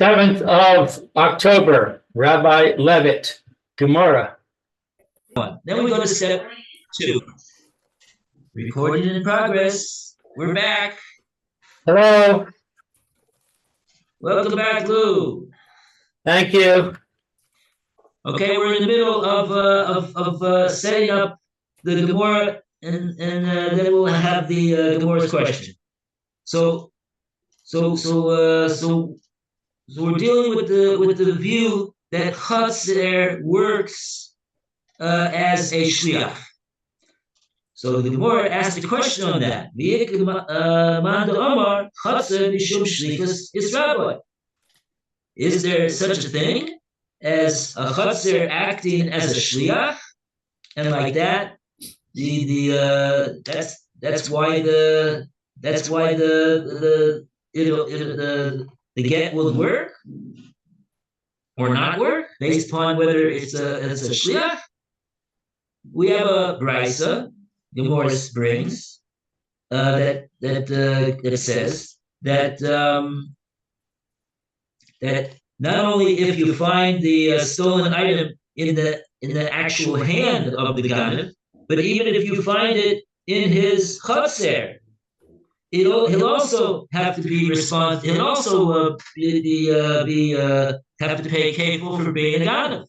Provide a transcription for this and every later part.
7th of October, Rabbi Levitt, Gemora. Then we go to step 2. Recording in progress. We're back. Hello. Welcome back, Lou. Thank you. Okay, we're in the middle of setting up the Gemora, and then we'll have the Gemora's question. So we're dealing with the view that Chaser works as a shliach. So the Gemora asked a question on that. Is there such a thing as a Chaser acting as a shliach? And like that, that's why the get will work or not work based upon whether it's a shliach. We have a brisa Gemora brings that says that not only if you find the stolen item in the actual hand of the ganav, but even if you find it in his chaser, he'll also have to be responsible. He'll also have to pay kefil for being a ganav.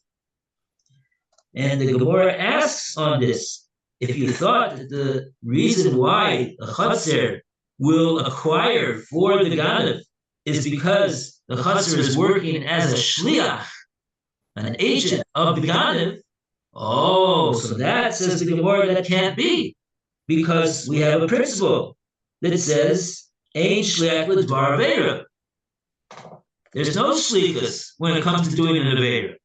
And the Gemora asks on this, if you thought that the reason why a chaser will acquire for the ganav is because the chaser is working as a shliach, an agent of the ganav, so that says the Gemora that can't be, because we have a principle that says ein shliach l'dvar aveira. There's no shlichus when it comes to doing an aveira.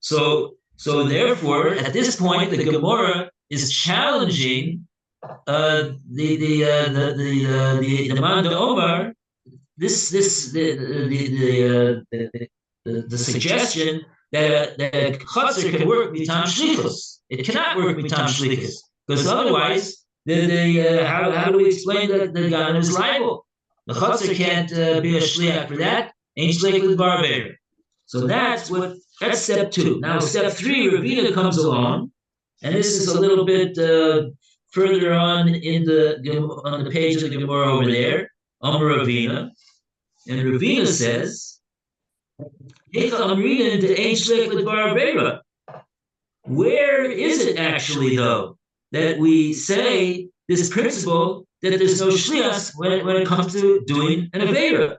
So therefore, at this point, the Gemora is challenging the man de Omar, the suggestion that chaser can work mitam shlichus. It cannot work mitam shlichus, because otherwise, how do we explain that the ganav is liable? The chaser can't be a shliach for that. Ain't shliach l'dvar aveira. So that's step 2. Now step 3, Ravina comes along, and this is a little bit further on on the page of the Gemora over there, Amar Ravina, and Ravina says, where is it actually, though, that we say this principle that there's no shliach when it comes to doing an aveira?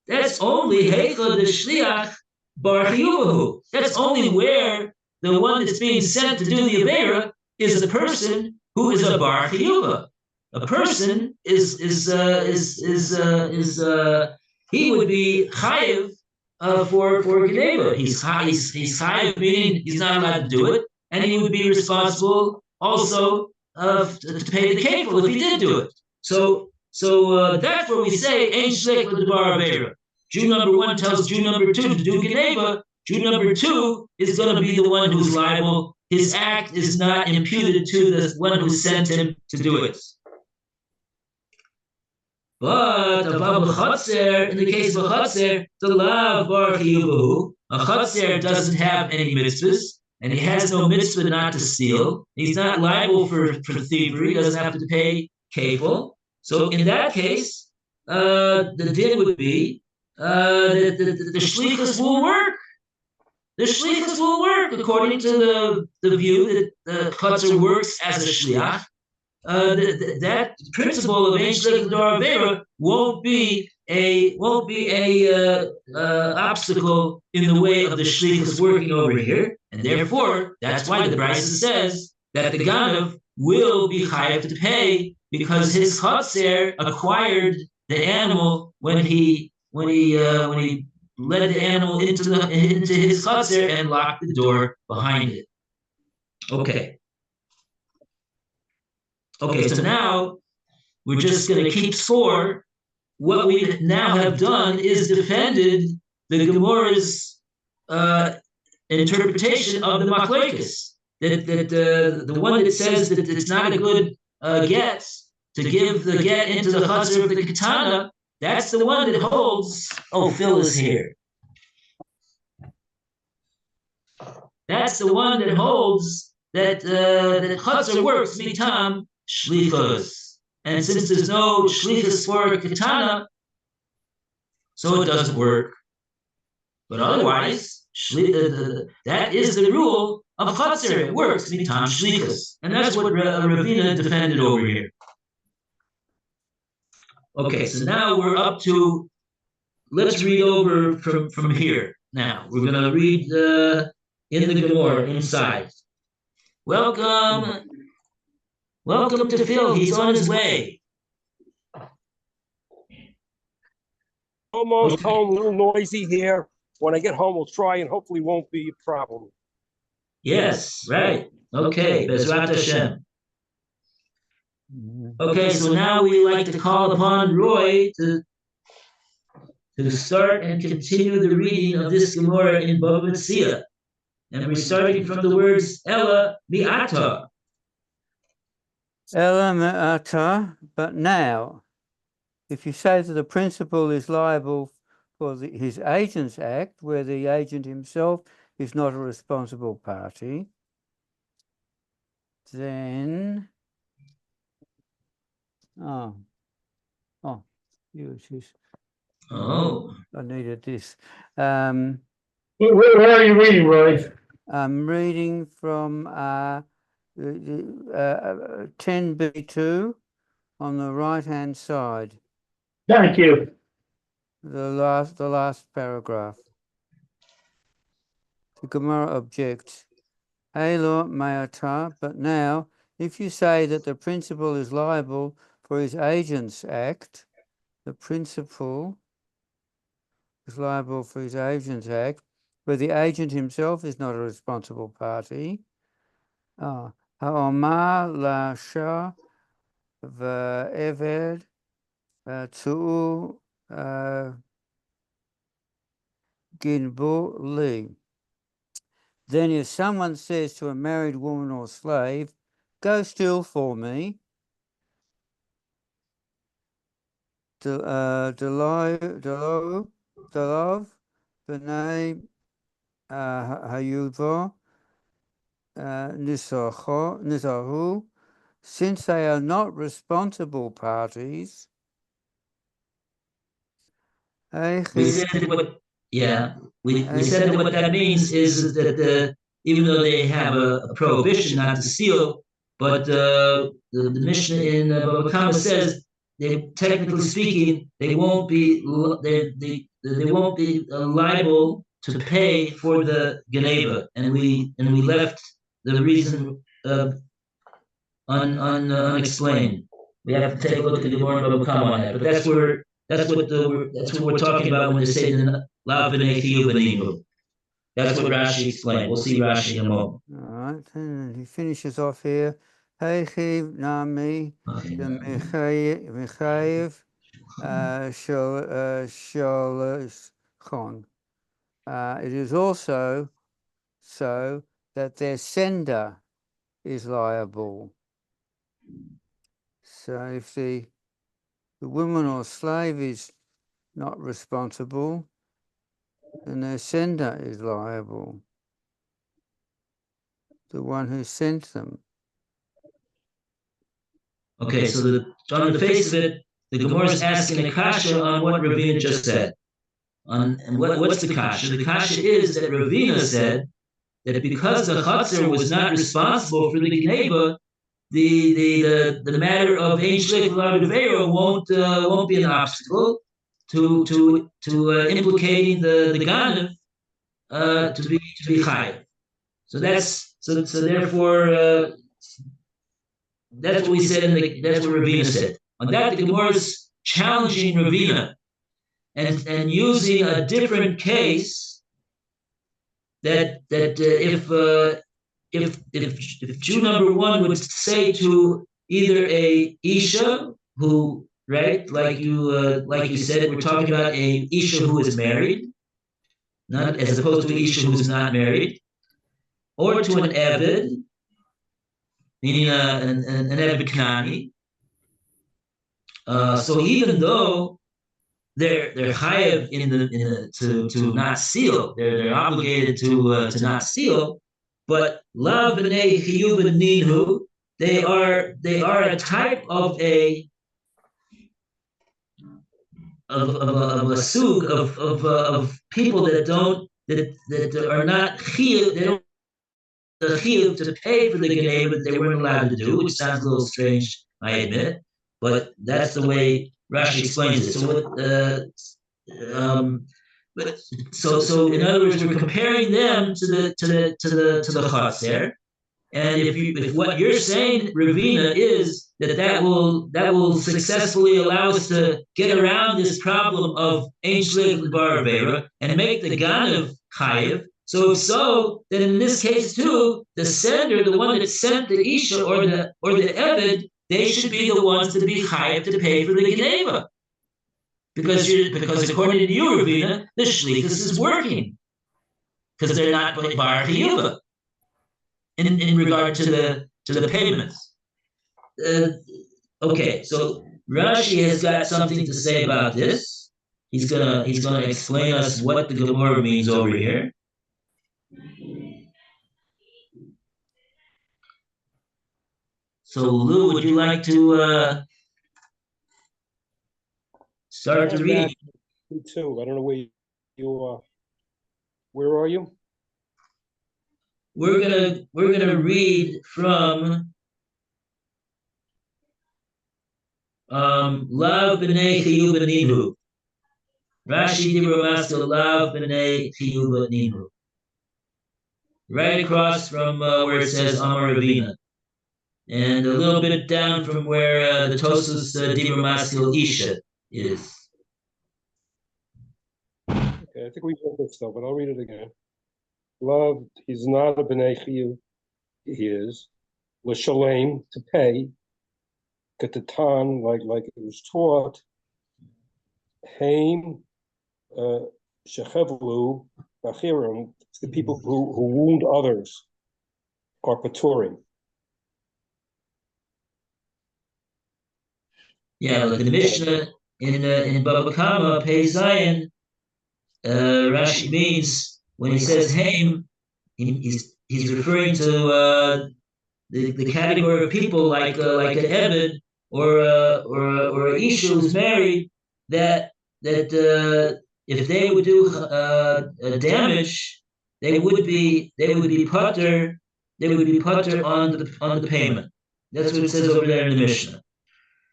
That's only heicha the shliach bar chiyuvahu. That's only where the one that's being sent to do the aveira is a person who is a bar chiyuva. A person is he would be chayiv for geneva. He's chayiv, meaning he's not allowed to do it, and he would be responsible also to pay the kefil if he did do it. So that's where we say ein shliach l'dvar aveira. Jew number 1 tells Jew number 2 to do geneva. Jew number 2 is going to be the one who's liable. His act is not imputed to the one who sent him to do it. But in the case of a chaser, the lav bar chiyuvahu, a chaser doesn't have any mitzvahs, and he has no mitzvah not to steal. He's not liable for thievery. He doesn't have to pay kefil. So in that case, the din would be the shlichus will work. The shlichus will work according to the view that the chaser works as a shliach. That principle of ein shliach l'dvar aveira won't be a obstacle in the way of the shlichus working over here, and therefore that's why the brisa says that the ganav will be chayav to pay, because his chaser acquired the animal when he led the animal into his chaser and locked the door behind it. Okay, so now we're just going to keep score. What we now have done is defended the Gemora's interpretation of the machlokes, that the one that says that it's not a good get to give the get into the chaser of the katana That's the one that holds. Oh, Phil is here. That's the one that holds that that Chatzar works mitam shlichus. And since there's no shlichus for katana, so it doesn't work. But otherwise, that is the rule of Chatzar. It works mitam shlichus, and that's what Ravina defended over here. Okay, so now we're up to. Let's read over from here. Now we're going to read in the Gemora inside. Welcome to Phil. He's on his way. Almost home, a little noisy here. When I get home, we'll try and hopefully won't be a problem. Yes, right. Okay, Bezrat Hashem. Okay, so now we like to call upon Roy to start and continue the reading of this Gemora in Bava Metzia. And we're starting from the words Ella mi'ata. Ella mi'ata, but now, if you say that the principal is liable for his agent's act, where the agent himself is not a responsible party, then I needed this. Where are you reading, Roy? I'm reading from 10b2 on the right-hand side. Thank you. The last paragraph. The Gemara objects. Elo me'ata, but now, if you say that the principal is liable for his agent's act, the principal is liable for his agent's act, where the agent himself is not a responsible party. Ha'omar la'asha v'eved tu'u ginbu li. Then if someone says to a married woman or slave, go steal for me, Delov b'nei hayuva nisahu, since they are not responsible parties. We said that we said that what that means is that even though they have a prohibition not to steal, but the Mishnah in Bava Kama says they, technically speaking, they won't be liable to pay for the Geneva, and we left the reason unexplained. We have to take a look at the Gemora Bava Kama on that, but that's what we're talking about when they say the Lav B'nei Chiyuv B'nei. That's what Rashi explained. We'll see Rashi in a moment. All right, and he finishes off here. Heichiv nami mechayev sholishchon. It is also so that their sender is liable. So if the woman or slave is not responsible, then their sender is liable, the one who sent them. Okay, so on the face of it, the Gemara is asking a kasha on what Ravina just said. And what's the kasha? The kasha is that Ravina said that because the Chatzar was not responsible for the Geneva, the matter of Ein Shleich V'Lavivero won't be an obstacle to implicating the Ganev to be chayav. So therefore that's what we said. That's what Ravina said. On that, the Gemara is challenging Ravina and using a different case that if Jew number one would say to either a Isha who, right, like you said, we're talking about a Isha who is married, not as opposed to an Isha who is not married, or to an Eved, meaning an Eved Knani. So even though they're chayav in the to not steal. They're obligated to not steal. But lav b'nei chiyuv ninhu, they are a type of a sug of people that are not chiyuv. They don't the chiyuv to pay for the geneva that they weren't allowed to do, which sounds a little strange, I admit, but that's the way Rashi explains it. So in other words, we're comparing them to the chatzer, and if what you're saying, Ravina, is that will successfully allow us to get around this problem of ein shliach l'bar avera and make the ganav chayiv. So if so, then in this case too, the sender, the one that sent the isha or the eved, they should be the ones to be chayiv to pay for the geneva, because according to you, Ravina, the shlichus is working because they're not bar chiyuva in regard to the payments. Okay, so Rashi has got something to say about this. He's gonna explain us what the Gemora means over here. So Lou, would you like to start to read? Me too. I don't know where you are. Where are you? We're gonna read from Lav b'nei chiyuv ninhu. Rashi Dibur Master Lav b'nei chiyuv ninhu. Right across from where it says Amar Ravina, and a little bit down from where the Tosfos Dibur Master Isha is. Okay, I think we read this though, but I'll read it again. Love, he's not a b'nei chiyuv. He is l'shalem, to pay. Katatan, like it was taught. Haim shechevlu bachirim, the people who wound others are paturim. Yeah, like the Mishnah in Bava Kama, Pei Zion, Rashi means when he says Haim, he's referring to the category of people like an Eved or a Isha who's married, that if they would do damage, they would be putter on the payment. That's what it says over there in the Mishnah.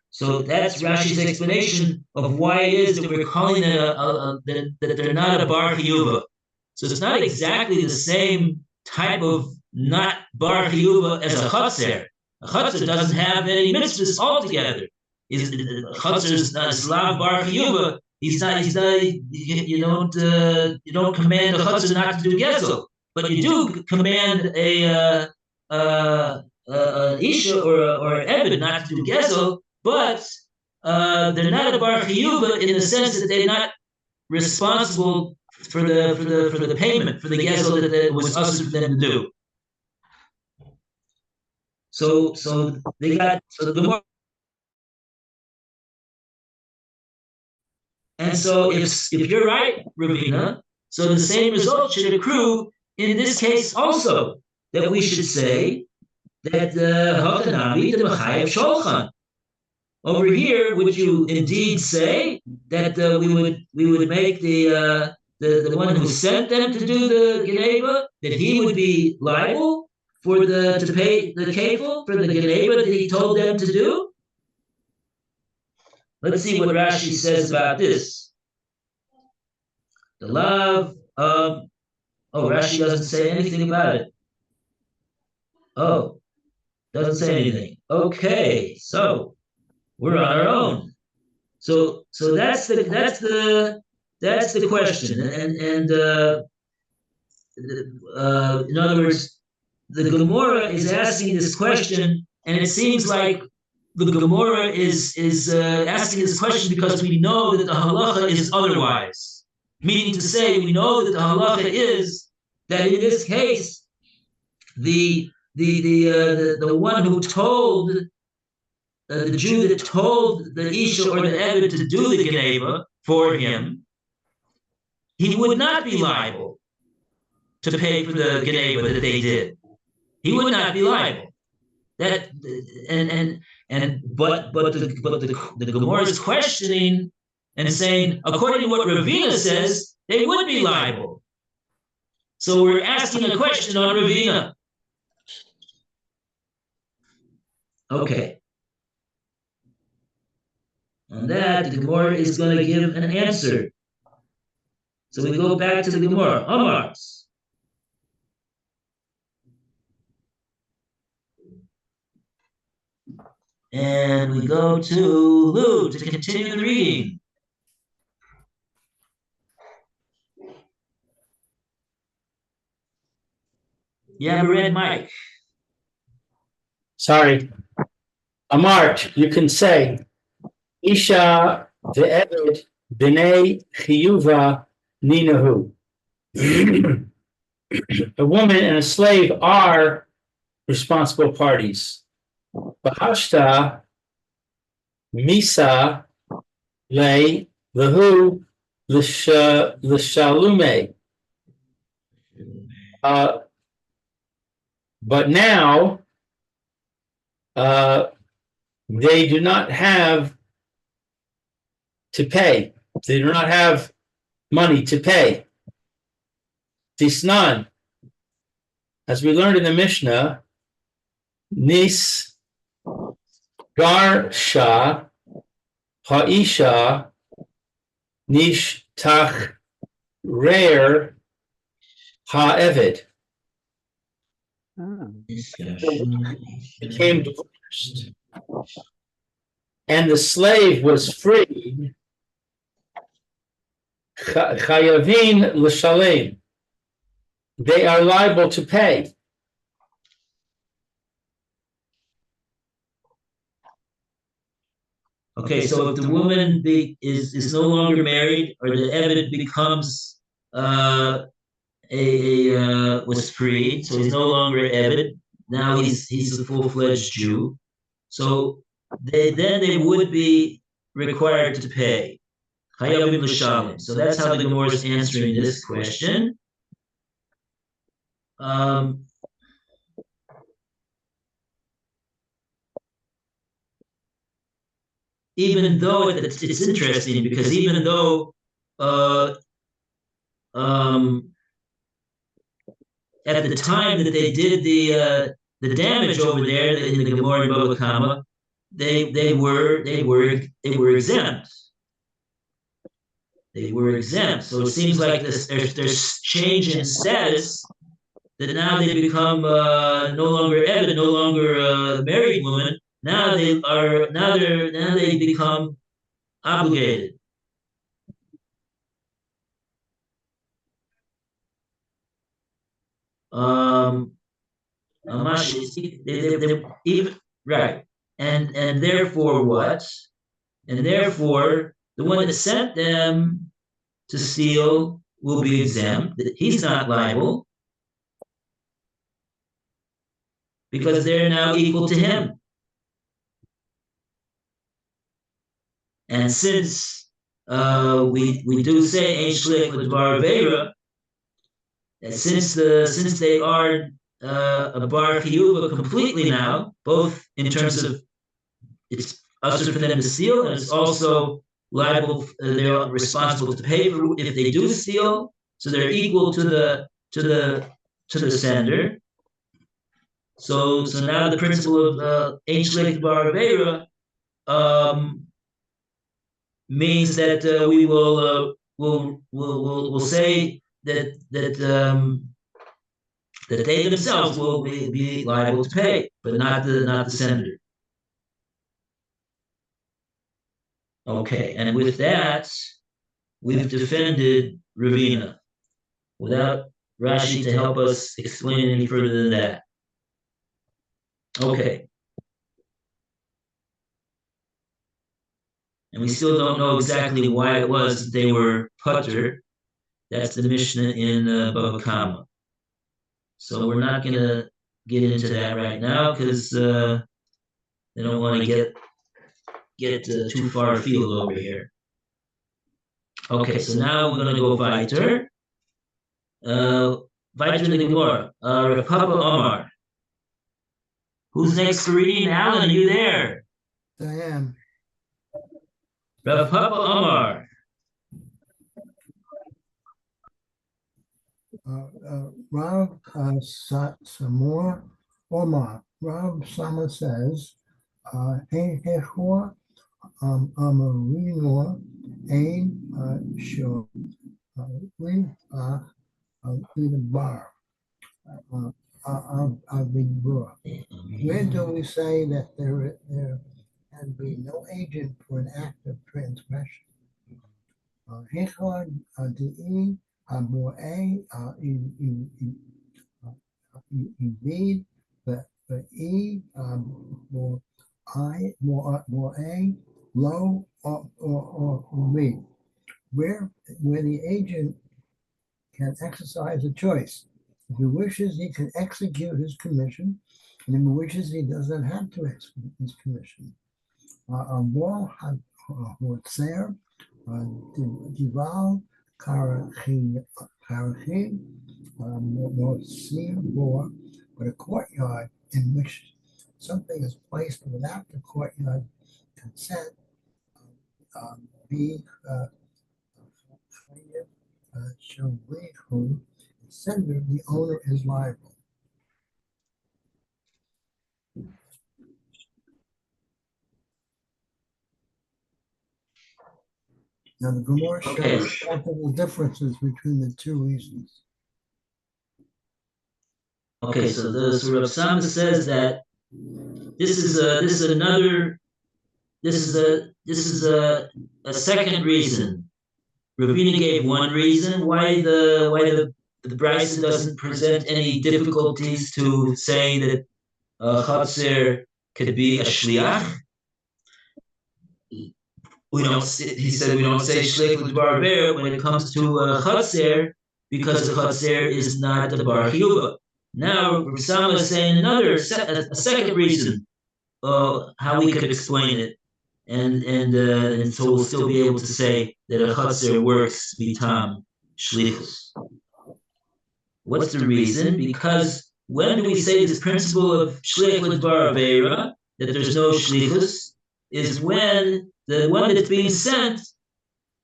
So that's Rashi's explanation of why it is that we're calling it that they're not a bar chiyuva. So it's not exactly the same type of not bar chiyuva as a chatzer. A chatzer doesn't have any mitzvahs altogether. Chatzer is not slav bar chiyuva. He's not. You don't command a chatzer not to do gezel, but you do command a isha or an eved not to do gezel. But they're not a bar chiyuva in the sense that they're not responsible for the payment, for the gezel that was us for them to do. So they got the more, and so if you're right, Ravina, so the same result should accrue in this case also, that we should say that the Hakanami the Mechayev Sholchan. Over here, would you indeed say that we would make the one who sent them to do the geneva, that he would be liable to pay the kefil for the geneva that he told them to do? Let's see what Rashi says about this. The love. Rashi doesn't say anything about it. Oh, doesn't say anything. Okay, so we're on our own. So that's the question. And in other words, the Gemora is asking this question, and it seems like the Gemora is asking this question because we know that the halacha is otherwise. Meaning to say, we know that the halacha is that in this case, the one who told the Jew that told the Isha or the Eved to do the Geneva, for him, he would not be liable to pay for the Geneva that they did. He would not be liable. That but the Gemara is questioning and saying, according to what Ravina says, they would be liable. So we're asking a question on Ravina. Okay. On that, the Gemara is going to give an answer. So we go back to the Gemara. Amars. And we go to Lou to continue the reading. You have a red mic. Sorry. Amart, you can say, Isha ve'eved b'nei chiyuva ninahu. A woman and a slave are responsible parties. Bahashta misa le lehu l'shalume. But now they do not have to pay. They do not have money to pay. Tisnan, as we learned in the Mishnah, Nis Garsha Ha'isha Nish Tach Reir Ha'eved. Became divorced, and the slave was freed. Chayavin l'shalem. They are liable to pay. Okay, so if the woman is no longer married, or the Eved becomes was freed, so he's no longer Eved. Now he's a full-fledged Jew. So they would be required to pay. Chayavim l'shalem. So that's how the Gemara is answering this question. Even though it's interesting, because even though at the time that they did the damage over there in the Gemora and Bava Kama, they were exempt. They were exempt. So it seems like there's change in status, that now they become no longer Eved, no longer a married woman. Now they become obligated. Right, and therefore what? And therefore the one that sent them to steal will be exempt. He's not liable because they're now equal to him. And since we do say Ein Shliach L'Dvar Aveira, and since they are a bar chiyuva completely now, both in terms of it's usher for them to steal, and it's also liable. They're responsible to pay for if they do steal. So they're equal to the sender. So now the principle of Ein Shliach L'Dvar Aveira means that we will say that they themselves will be liable to pay, but not the sender. Okay, and with that, we've defended Ravina without Rashi to help us explain any further than that. Okay. And we still don't know exactly why it was that they were putter. That's the Mishnah in Bava Kama. So we're not going to get into that right now because they don't want to get too far afield over here. Okay, so now we're gonna go weiter. Weiter in the Gemora. Rav Papa Omar. Who's next to reading? Alan, are you there? I am. Rav Papa Omar. Rav Samor Omar. Rav Sama says, Ein Hechor Amarinor Ein Shor Bar Where do we say that there can be no agent for an act of transgression? Hechor Di Amoe Indeed, the E more I more A low or B, where the agent can exercise a choice. If he wishes, he can execute his commission, and if he wishes, he doesn't have to execute his commission. More Hotzer, Dival, Karachim, more, but a courtyard in which something is placed without the courtyard consent, be who sender, the owner is liable. Now the Gemora shows multiple differences between the two reasons. Okay, so Rav Sama says that this is a second reason. Ravina gave one reason why the Brisa doesn't present any difficulties to say that Chatzer could be a shliach. He said we don't say shliach l'dvar avera when it comes to Chatzer because the Chatzer is not the bar chiyuva. Now Rav Sama is saying a second reason how we could explain it. And so we'll still be able to say that a Chatzer works bitam shlichus. What's the reason? Because when do we say this principle of shliach l'dvar avera, that there's no shlichus, is when the one that's being sent,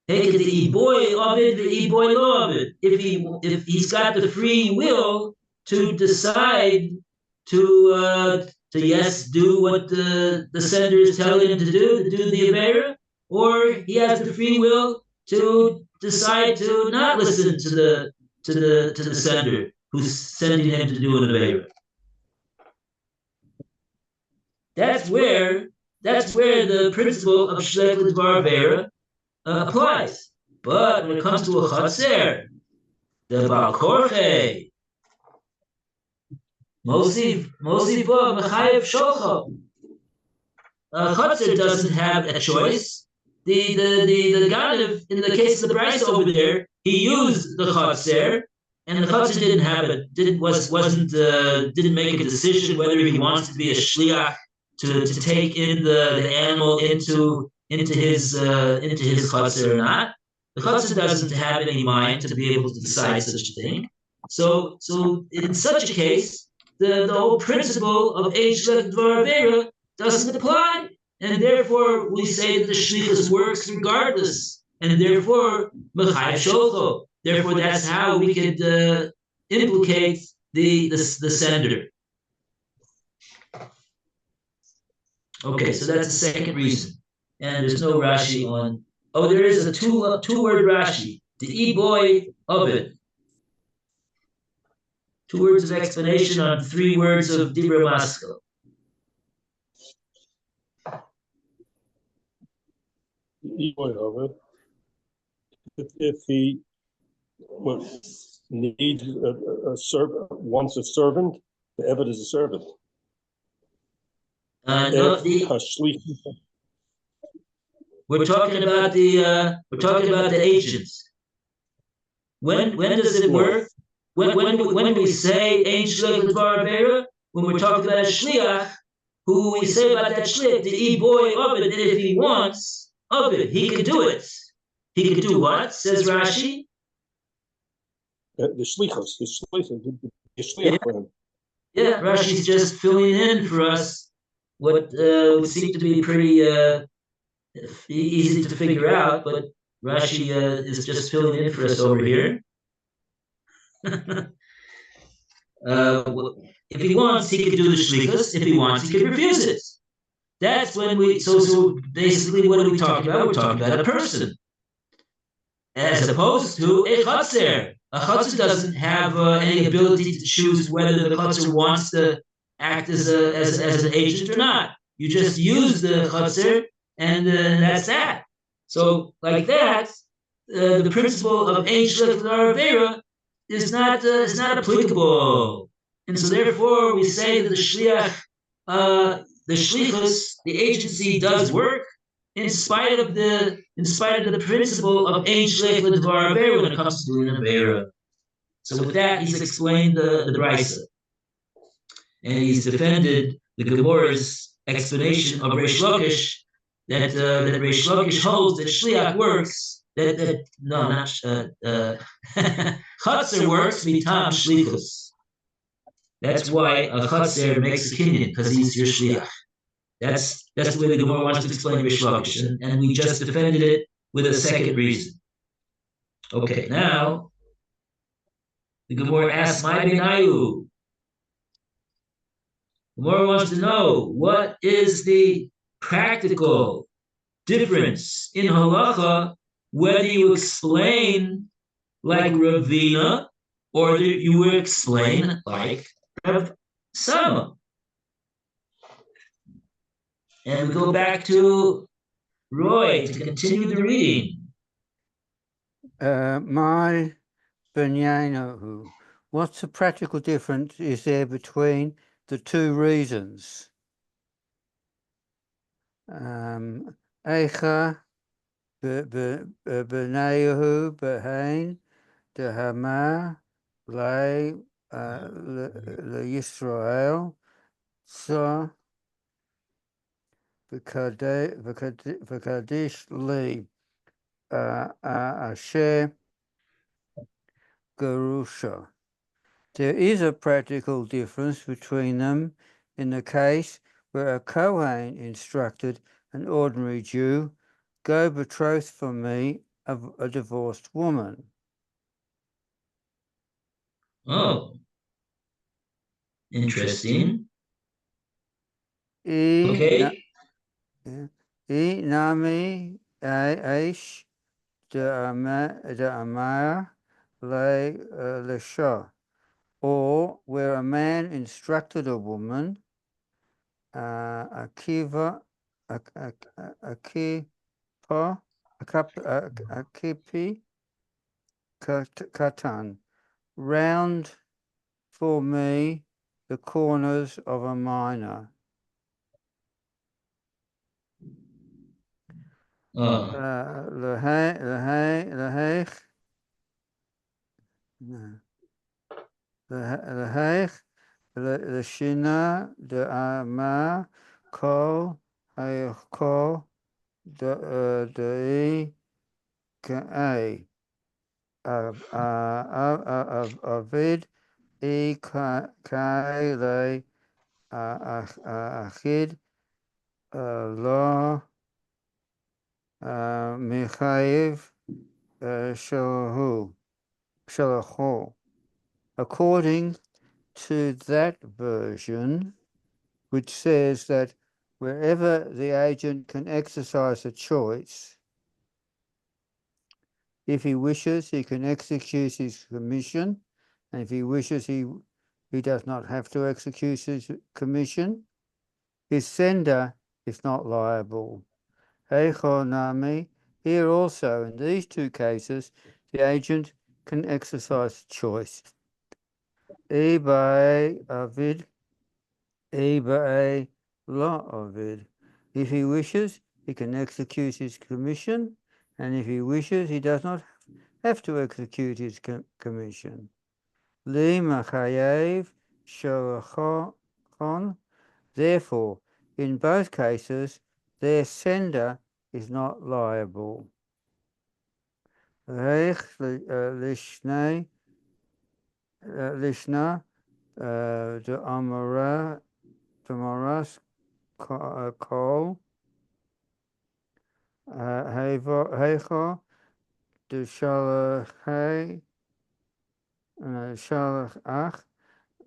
take the e-boy of it, the e-boy law of it. If he's got the free will to decide to yes, do what the sender is telling him to do the avera, or he has the free will to decide to not listen to the sender who's sending him to do an avera. That's where the principle of shliach l'dvar avera applies. But when it comes to a chatzer, the Baal Korche, Mosif Mechayev Sholcho. Chatzer doesn't have a choice. The Ganav, in the case of the Brisa over there, he used the Chatzer, and the Chatzer didn't have it. Didn't make a decision whether he wants to be a shliach to take in the animal into his Chatzer or not. The Chatzer doesn't have any mind to be able to decide such a thing. So in such a case, the whole principle of Eish L'Dvar Avera doesn't apply, and therefore we say that the shlichus works regardless, and therefore Mechayev Sholcho. Therefore, that's how we could implicate the sender. Okay, so that's the second reason, and there's no Rashi on. Oh, there is a two-word Rashi. The e-boy of it. 2 words of explanation on 3 words of Dibra Maskell. Of it. If he needs a servant, wants a servant, the Eved is a servant. We're talking about the agents. When does it work? When we say Ein Shliach L'Dvar Avera, when we're talking about a shliach, who we say about that shliach, the e-boy of it, that if he wants of it, he can do it. He could do what? Says Rashi. The shlichus, the Yeah. shliach for him. Yeah, Rashi's just filling in for us what would seem to be pretty easy to figure out, but Rashi is just filling in for us over here. If he wants, he could do the shlichus. If he wants, he could refuse it. That's when so basically, what are we talking about? We're talking about a person, as opposed to a chotzer. A chotzer doesn't have any ability to choose whether the chotzer wants to act as an agent or not. You just use the chotzer, and that's that. So, like that, the principle of ein shliach l'Avera is not applicable, and so therefore we say that the shliach, the shlichus, the agency does work in spite of the principle of ein shliach l'Dvar Avera when it comes to doing an Avera. So with that, he's explained the Brisa, and he's defended the Gemora's explanation of Reish Lakish that Reish Lakish holds that shliach works. That no, not Chatzer works mitam shlichus. That's why a Chatzer makes a kinyan, because he's your shliach. That's the way the Gemara wants to explain Reish Lakish, and we just defended it with a second reason. Okay, now the Gemara asks, "My benayu." The Gemara wants to know what is the practical difference in halacha whether you explain like Ravina or you explain like Rav Sama. And we go back to Roy to continue the reading. My Benyainahu. What's the practical difference is there between the two reasons? Eicha Benayahu Behain Dehama Le Yisrael So V'Kadesh Li Asher Garusha. There is a practical difference between them in the case where a Kohen instructed an ordinary Jew, go betroth for me a divorced woman. Oh, interesting. Okay. Nami Aish de Amar Le Shah. Or where a man instructed a woman, Akipi, Katan, round for me the corners of a miner. Lehech Leshina de Ama Kol Hayakol de Ka'ai Avid E Kaile Achid Lo Michayev Shalahu. According to that version, which says that wherever the agent can exercise a choice, if he wishes, he can execute his commission, and if he wishes, he does not have to execute his commission. His sender is not liable. Nami, here also, in these two cases, the agent can exercise choice. Avid, Lo Avid. If he wishes, he can execute his commission, and if he wishes, he does not have to execute his commission. Li Machayev Sholachon. Therefore, in both cases, their sender is not liable. Reich Lishna the Amoras Kol Hecho the Shalachai Shalach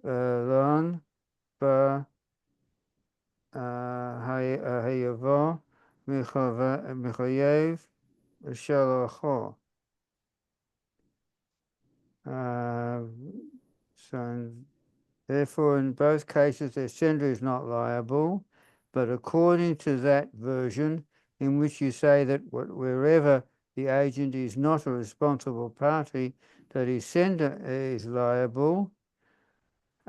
Lon Ba Hayavo Michayev Shalacho. So therefore, in both cases, their sender is not liable, but according to that version, in which you say that wherever the agent is not a responsible party, that his sender is liable,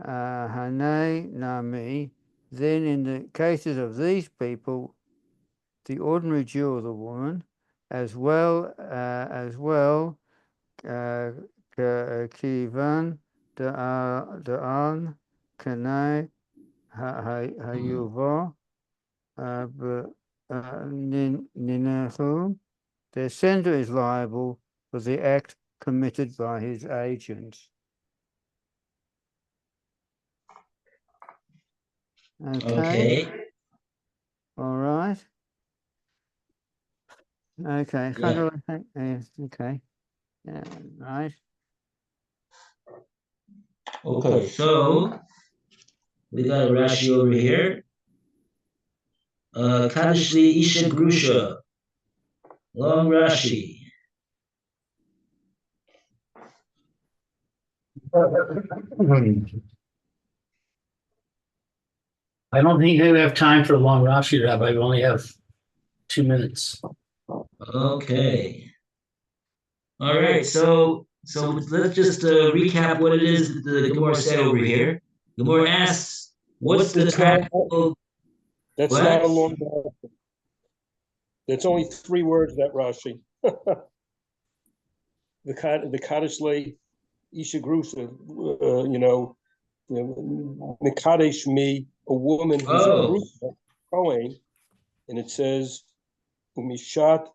Hane Nami, then in the cases of these people, the ordinary Jew or the woman, as well, Kivan Da'an Kanai Hayuva Ninahu, their sender is liable for the act committed by his agent. Okay. All right. Okay. Yeah. Okay. Yeah, right. Okay, so we got a Rashi over here. Kaddish li Isha Grusha. Long Rashi. I don't think we have time for a long Rashi, Rabbi. We only have 2 minutes. Okay. All right, so let's just recap what it is that the Gemora said over here. Gemora asks, what's the practical? That's What? not a long Rashi. That's only 3 words, that Rashi. The Kaddish lay Isha Grusa, Mekadesh me, a woman who's a Grusa, Kohen, and it says, Umishat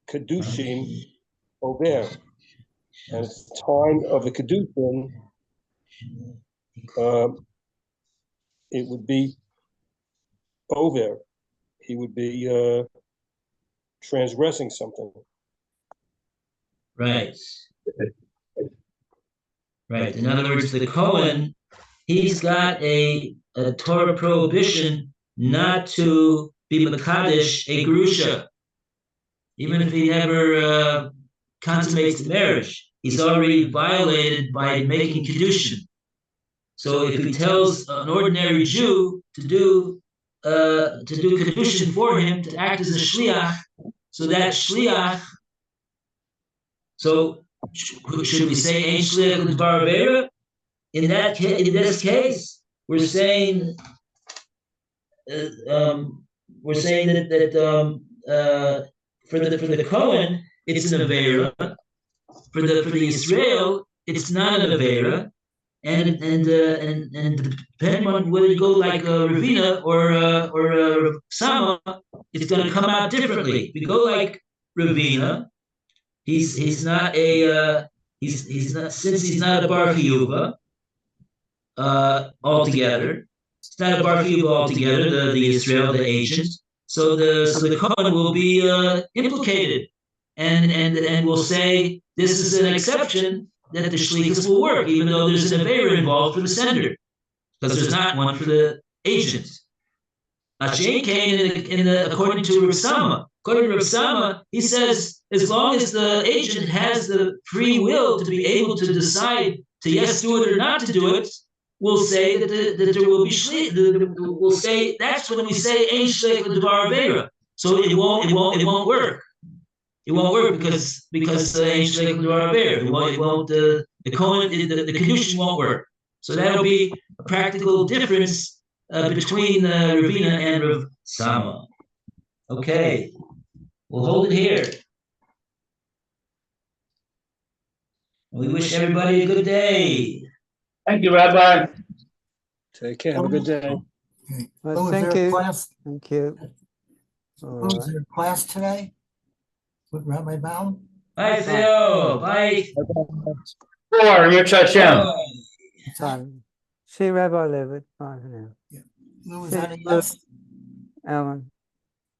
Kedushim Over. And it's the time of the Kedushin, it would be over. He would be transgressing something. Right. Right. In other words, the Cohen, he's got a Torah prohibition not to be Mekadesh a Grusha. Even if he never consummates the marriage, he's already violated by making Kedushin. So if he tells an ordinary Jew to do Kedushin for him, to act as a Shliach, so that Shliach, so should we say Ein Shliach L'Dvar Avera? In this case, we're saying that for the Kohen, it's an Avera. For the Israel, it's not an Avera. And depending on whether you go like Ravina or Sama, it's going to come out differently. If you go like Ravina, he's not a since he's not a bar chiyuva altogether. It's not a bar chiyuva altogether. The Israel, the agent. So the Kohen will be implicated, and will say this is an exception that the shlichus will work, even though there's an avera involved for the sender, because there's not one for the agent. According to Rav Sama, he says as long as the agent has the free will to be able to decide to yes do it or not to do it, we'll say that there will be shlich. We'll say that's when we say ein shlich l'dvar avera. So it won't work. It won't work because ain't shleich l'dvar avera. It won't the Kohen the Kedushin won't work. So that'll be a practical difference between Ravina and Rav Sama. Okay, we'll hold it here. We wish everybody a good day. Thank you, Rabbi. Take care. Have a good day. Okay. Well, So is thank there a you. class? Thank you. All So is right. there a class today? With Rabbi Bal? Bye, Theo. Bye. Or Mitzvah Hashem. Bye. See Rabbi Levitt. Bye for now. Lou, is See that a Lou. yes? Alan.